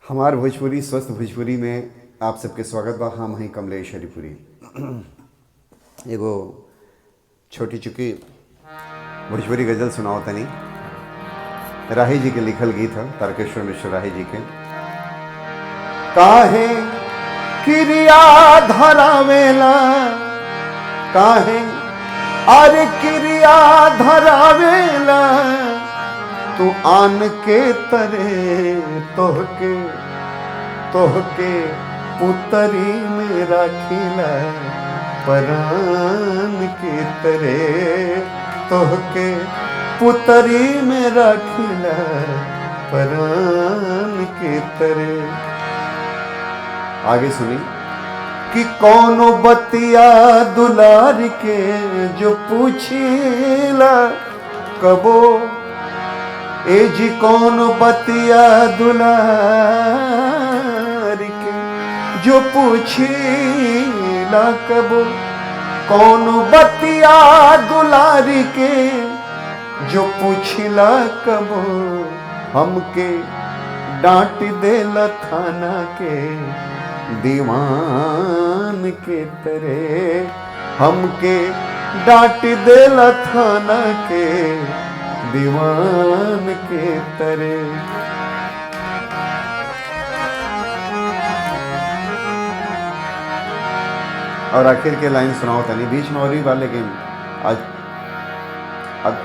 हमार भोजपुरी स्वस्थ भोजपुरी में आप सबके स्वागत बा। हम हैं कमलेश हरिपुरी। एगो छोटी चुकी भोजपुरी गज़ल सुनाओ तनी। राही जी के लिखल गीत है, तारकेश्वर मिश्र राही जी के। काहे क्रिया धरावेला, काहे अरे क्रिया धरावेला, तू आन के तरे तोहके तोहके पुतरी में राखिला, परान के तरे तोहके पुतरी में राखिला, परान के तरे। आगे सुनी कि कौनो बतिया दुलार के जो पूछीला कबो, ए जी कौन बतिया दुलार के जो पूछीला कबो, कौन बतिया दुलार के जो पूछिला कबो, हमके डांट देला थाना के दीवान के तरे, हमके डांट देला थाना के दीवान के तरे। और आखिर के लाइन सुनाओ तनी, बीच में और ही वाले लेकिन आज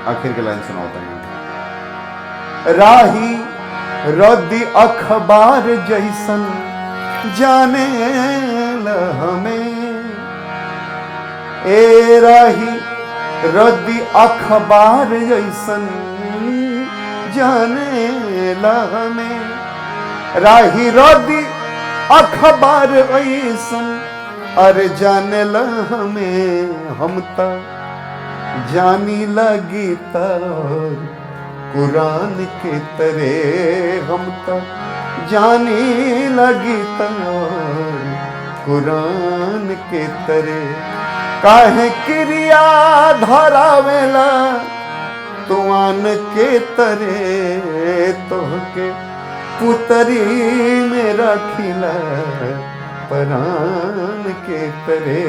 आखिर के लाइन सुनाओ तनी। राही रद्दी अखबार जैसन जाने ल हमें, ए राही रद्दी अखबार जैसन जाने ला हमें, राही रद्दी अखबार ऐसन अरे जाने ला हमें, हम तो जानी लगी तर कुरान के तरे, हम तो जानी लगी तर कुरान के तरे। काहे क्रिया धरावेला, तुआन के तरे तोहके पुतरी में रखिला, परान के तरे,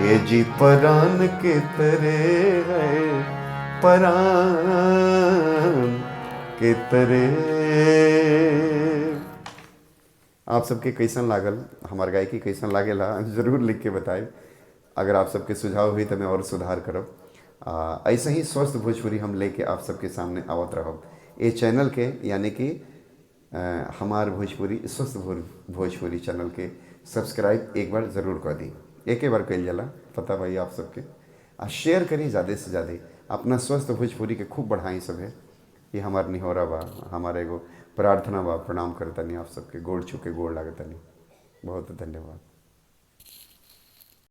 ये जी परान के तरे है, परान के तरे। आप सबके कैसन लागल, हमार गायकी कैसन लागेला जरूर लिख के बताए। अगर आप सबके सुझाव हुई तो मैं और सुधार करब। ऐसे ही स्वस्थ भोजपुरी हम लेके आप सबके सामने आवत रहब। ये चैनल के यानी कि हमार भोजपुरी स्वस्थ भोजपुरी चैनल के सब्सक्राइब एक बार ज़रूर कर दी। एक बार कल जाला पता भाई आप सबके। शेयर करी ज़्यादा से ज़्यादा, अपना स्वस्थ भोजपुरी के खूब बढ़ाई सब है। ये हमार निहोरा बा, हमारे एगो प्रार्थना बा। प्रणाम करता नहीं आप सबके, गोड़ छू के गोड़ लागता नहीं। बहुत धन्यवाद।